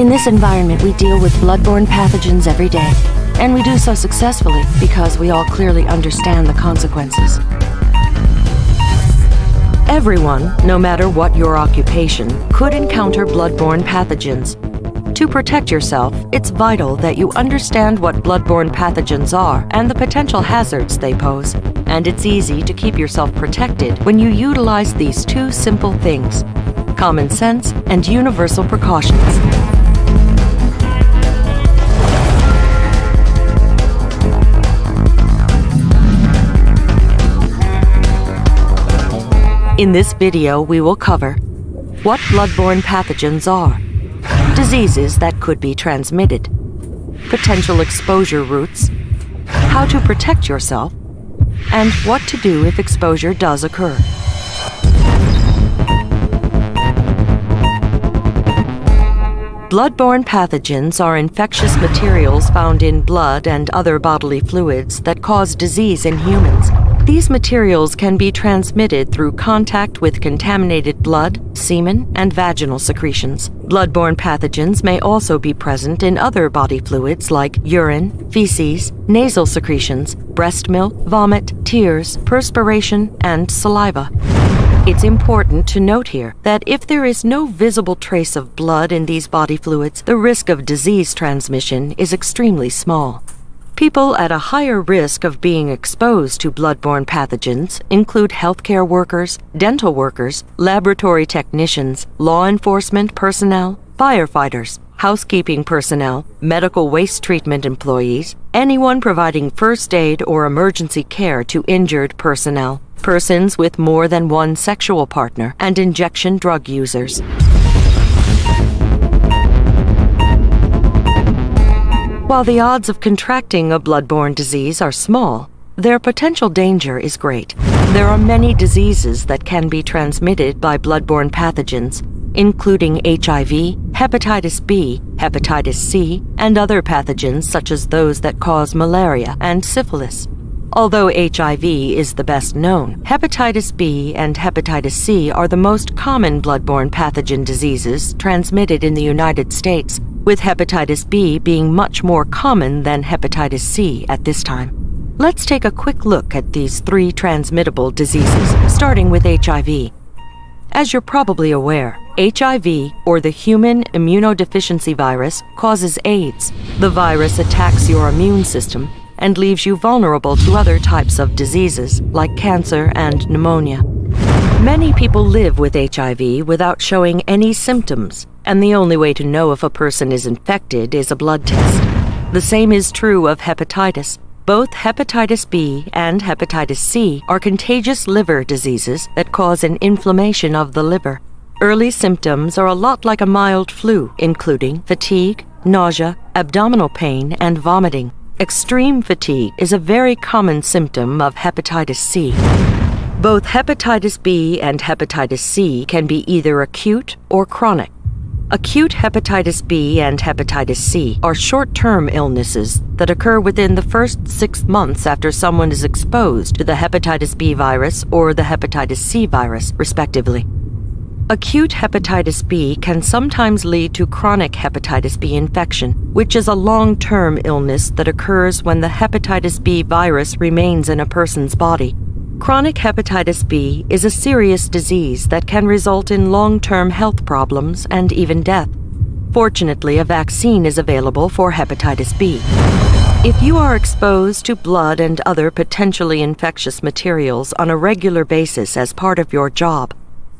In this environment, we deal with bloodborne pathogens every day, and we do so successfully because we all clearly understand the consequences. Everyone, no matter what your occupation, could encounter bloodborne pathogens. To protect yourself, it's vital that you understand what bloodborne pathogens are and the potential hazards they pose. And it's easy to keep yourself protected when you utilize these two simple things: common sense and universal precautions. In this video, we will cover what bloodborne pathogens are, diseases that could be transmitted, potential exposure routes, how to protect yourself, and what to do if exposure does occur. Bloodborne pathogens are infectious materials found in blood and other bodily fluids that cause disease in humans. These materials can be transmitted through contact with contaminated blood, semen, and vaginal secretions. Bloodborne pathogens may also be present in other body fluids like urine, feces, nasal secretions, breast milk, vomit, tears, perspiration, and saliva. It's important to note here that if there is no visible trace of blood in these body fluids, the risk of disease transmission is extremely small. People at a higher risk of being exposed to bloodborne pathogens include healthcare workers, dental workers, laboratory technicians, law enforcement personnel, firefighters, housekeeping personnel, medical waste treatment employees, anyone providing first aid or emergency care to injured personnel, persons with more than one sexual partner, and injection drug users. While the odds of contracting a bloodborne disease are small, their potential danger is great. There are many diseases that can be transmitted by bloodborne pathogens, including HIV, hepatitis B, hepatitis C, and other pathogens such as those that cause malaria and syphilis. Although HIV is the best known, hepatitis B and hepatitis C are the most common bloodborne pathogen diseases transmitted in the United States, with hepatitis B being much more common than hepatitis C at this time. Let's take a quick look at these three transmittable diseases, starting with HIV. As you're probably aware, HIV, or the human immunodeficiency virus, causes AIDS. The virus attacks your immune system and leaves you vulnerable to other types of diseases like cancer and pneumonia. Many people live with HIV without showing any symptoms, and the only way to know if a person is infected is a blood test. The same is true of hepatitis. Both hepatitis B and hepatitis C are contagious liver diseases that cause an inflammation of the liver. Early symptoms are a lot like a mild flu, including fatigue, nausea, abdominal pain, and vomiting. Extreme fatigue is a very common symptom of hepatitis C. Both hepatitis B and hepatitis C can be either acute or chronic. Acute hepatitis B and hepatitis C are short-term illnesses that occur within the first 6 months after someone is exposed to the hepatitis B virus or the hepatitis C virus, respectively. Acute hepatitis B can sometimes lead to chronic hepatitis B infection, which is a long-term illness that occurs when the hepatitis B virus remains in a person's body. Chronic hepatitis B is a serious disease that can result in long-term health problems and even death. Fortunately, a vaccine is available for hepatitis B. If you are exposed to blood and other potentially infectious materials on a regular basis as part of your job,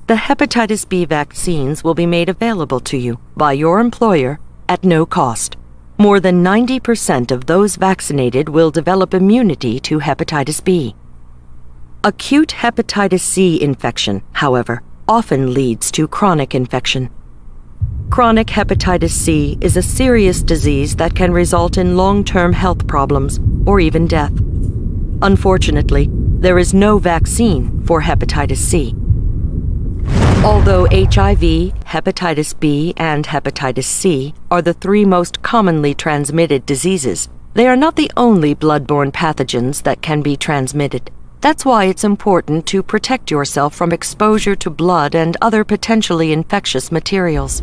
the hepatitis B vaccines will be made available to you by your employer at no cost. More than 90% of those vaccinated will develop immunity to hepatitis B. Acute hepatitis C infection, however, often leads to chronic infection. Chronic hepatitis C is a serious disease that can result in long-term health problems or even death. Unfortunately, there is no vaccine for hepatitis C. Although HIV, hepatitis B, and hepatitis C are the three most commonly transmitted diseases, they are not the only bloodborne pathogens that can be transmitted. That's why it's important to protect yourself from exposure to blood and other potentially infectious materials.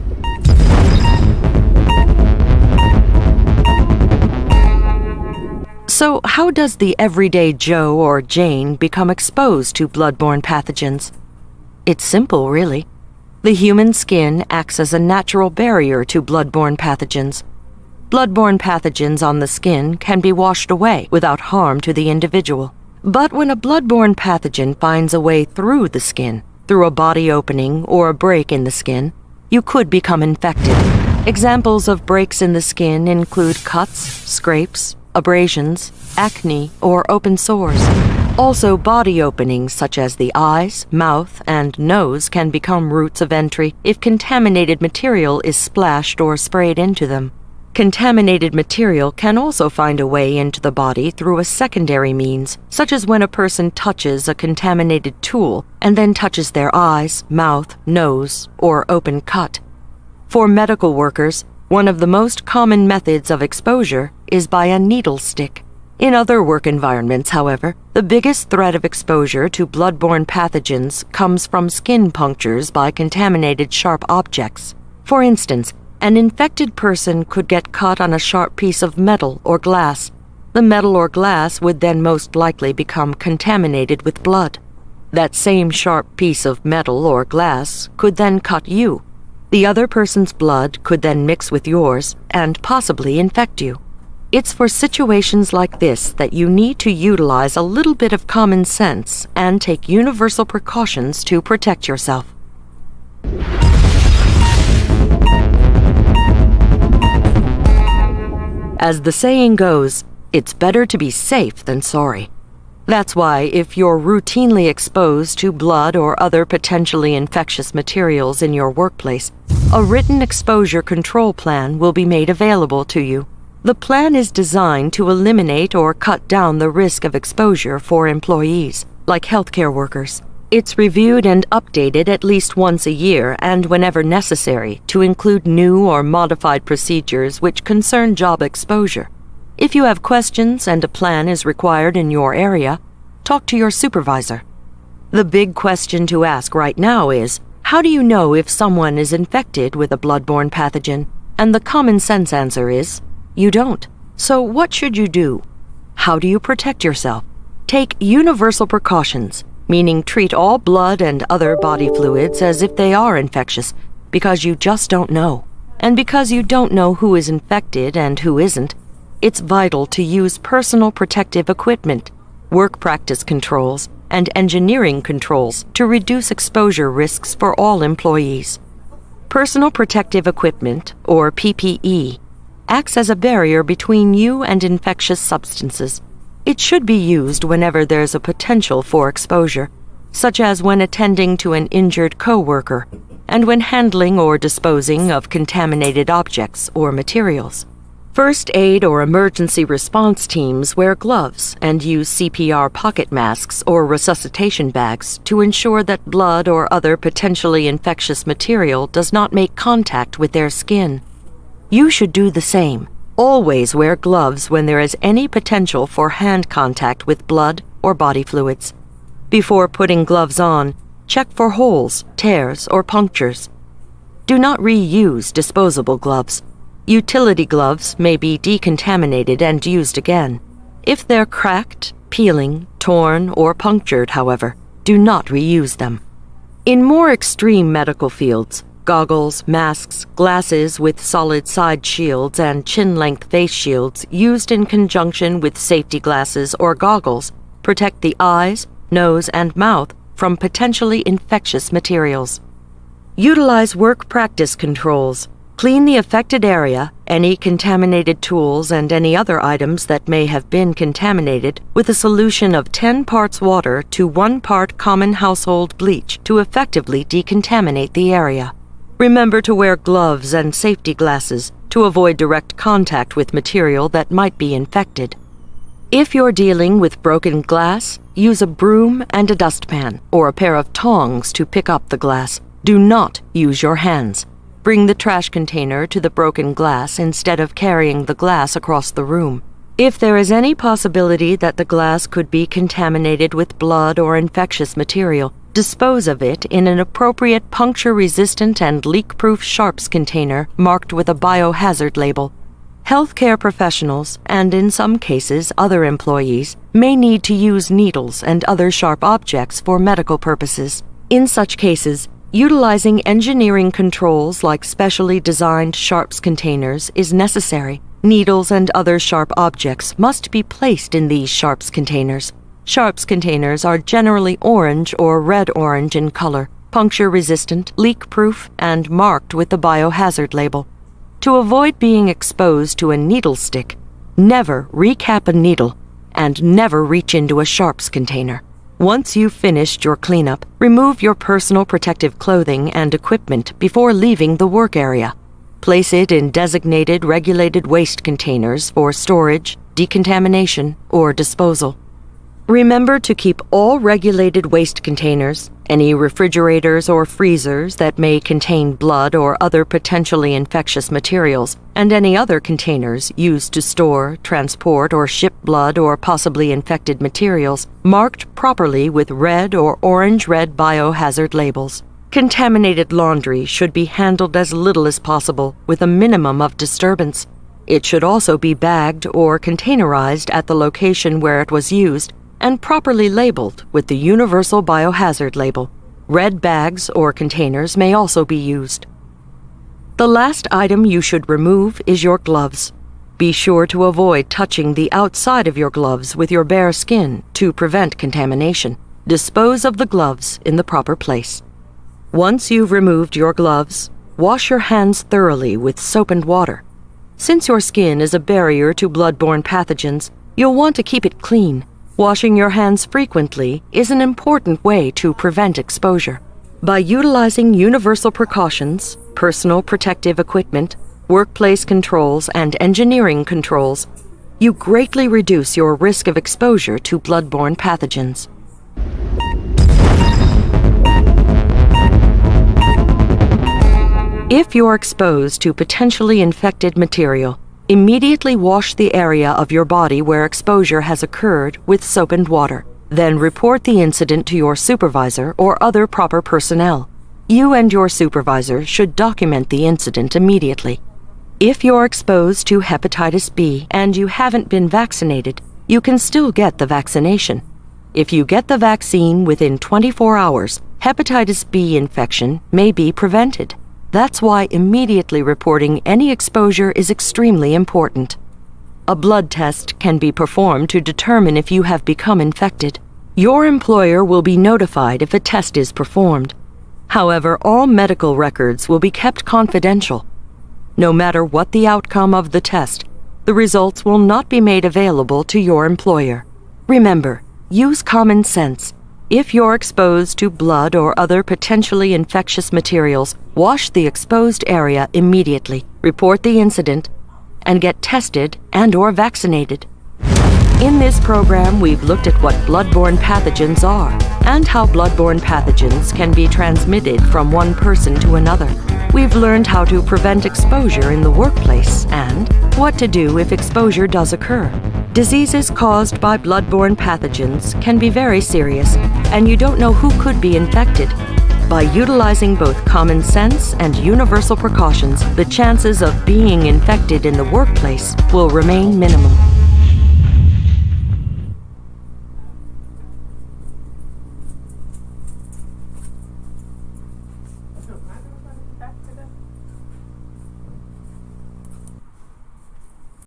So how does the everyday Joe or Jane become exposed to blood-borne pathogens? It's simple, really. The human skin acts as a natural barrier to blood-borne pathogens. Blood-borne pathogens on the skin can be washed away without harm to the individual. But when a blood-borne pathogen finds a way through the skin, through a body opening or a break in the skin, you could become infected. Examples of breaks in the skin include cuts, scrapes, abrasions, acne, or open sores. Also, body openings such as the eyes, mouth, and nose can become routes of entry if contaminated material is splashed or sprayed into them. Contaminated material can also find a way into the body through a secondary means, such as when a person touches a contaminated tool and then touches their eyes, mouth, nose, or open cut. For medical workers, one of the most common methods of exposure is by a needle stick. In other work environments, however, the biggest threat of exposure to blood-borne pathogens comes from skin punctures by contaminated sharp objects. For instance, an infected person could get cut on a sharp piece of metal or glass. The metal or glass would then most likely become contaminated with blood. That same sharp piece of metal or glass could then cut you. The other person's blood could then mix with yours and possibly infect you. It's for situations like this that you need to utilize a little bit of common sense and take universal precautions to protect yourself. As the saying goes, it's better to be safe than sorry. That's why if you're routinely exposed to blood or other potentially infectious materials in your workplace, a written exposure control plan will be made available to you. The plan is designed to eliminate or cut down the risk of exposure for employees, like healthcare workers. It's reviewed and updated at least once a year and whenever necessary to include new or modified procedures which concern job exposure. If you have questions and a plan is required in your area, talk to your supervisor. The big question to ask right now is, how do you know if someone is infected with a blood-borne pathogen? And the common sense answer is, you don't. So what should you do? How do you protect yourself? Take universal precautions, meaning treat all blood and other body fluids as if they are infectious, because you just don't know. And because you don't know who is infected and who isn't, it's vital to use personal protective equipment, work practice controls, and engineering controls to reduce exposure risks for all employees. Personal protective equipment, or PPE, acts as a barrier between you and infectious substances. It should be used whenever there's a potential for exposure, such as when attending to an injured coworker and when handling or disposing of contaminated objects or materials. First aid or emergency response teams wear gloves and use CPR pocket masks or resuscitation bags to ensure that blood or other potentially infectious material does not make contact with their skin. You should do the same. Always wear gloves when there is any potential for hand contact with blood or body fluids. Before putting gloves on, check for holes, tears, or punctures. Do not reuse disposable gloves. Utility gloves may be decontaminated and used again. If they're cracked, peeling, torn, or punctured, however, do not reuse them. In more extreme medical fields, goggles, masks, glasses with solid side shields, and chin-length face shields used in conjunction with safety glasses or goggles protect the eyes, nose, and mouth from potentially infectious materials. Utilize work practice controls. Clean the affected area, any contaminated tools, and any other items that may have been contaminated with a solution of 10 parts water to 1 part common household bleach to effectively decontaminate the area. Remember to wear gloves and safety glasses to avoid direct contact with material that might be infected. If you're dealing with broken glass, use a broom and a dustpan or a pair of tongs to pick up the glass. Do not use your hands. Bring the trash container to the broken glass instead of carrying the glass across the room. If there is any possibility that the glass could be contaminated with blood or infectious material, dispose of it in an appropriate puncture-resistant and leak-proof sharps container marked with a biohazard label. Healthcare professionals, and in some cases other employees, may need to use needles and other sharp objects for medical purposes. In such cases, utilizing engineering controls like specially designed sharps containers is necessary. Needles and other sharp objects must be placed in these sharps containers. Sharps containers are generally orange or red-orange in color, puncture-resistant, leak-proof, and marked with the biohazard label. To avoid being exposed to a needle stick, never recap a needle and never reach into a sharps container. Once you've finished your cleanup, remove your personal protective clothing and equipment before leaving the work area. Place it in designated regulated waste containers for storage, decontamination, or disposal. Remember to keep all regulated waste containers, any refrigerators or freezers that may contain blood or other potentially infectious materials, and any other containers used to store, transport, or ship blood or possibly infected materials, marked properly with red or orange-red biohazard labels. Contaminated laundry should be handled as little as possible with a minimum of disturbance. It should also be bagged or containerized at the location where it was used and properly labeled with the universal biohazard label. Red bags or containers may also be used. The last item you should remove is your gloves. Be sure to avoid touching the outside of your gloves with your bare skin to prevent contamination. Dispose of the gloves in the proper place. Once you've removed your gloves, wash your hands thoroughly with soap and water. Since your skin is a barrier to blood-borne pathogens, you'll want to keep it clean. Washing your hands frequently is an important way to prevent exposure. By utilizing universal precautions, personal protective equipment, workplace controls, and engineering controls, you greatly reduce your risk of exposure to blood-borne pathogens. If you're exposed to potentially infected material, immediately wash the area of your body where exposure has occurred with soap and water. Then report the incident to your supervisor or other proper personnel. You and your supervisor should document the incident immediately. If you're exposed to hepatitis B and you haven't been vaccinated, you can still get the vaccination. If you get the vaccine within 24 hours, hepatitis B infection may be prevented. That's why immediately reporting any exposure is extremely important. A blood test can be performed to determine if you have become infected. Your employer will be notified if a test is performed. However, all medical records will be kept confidential. No matter what the outcome of the test, the results will not be made available to your employer. Remember, use common sense. If you're exposed to blood or other potentially infectious materials, wash the exposed area immediately, report the incident, and get tested and/or vaccinated. In this program, we've looked at what blood-borne pathogens are and how blood-borne pathogens can be transmitted from one person to another. We've learned how to prevent exposure in the workplace and what to do if exposure does occur. Diseases caused by blood-borne pathogens can be very serious, and you don't know who could be infected. By utilizing both common sense and universal precautions, the chances of being infected in the workplace will remain minimal.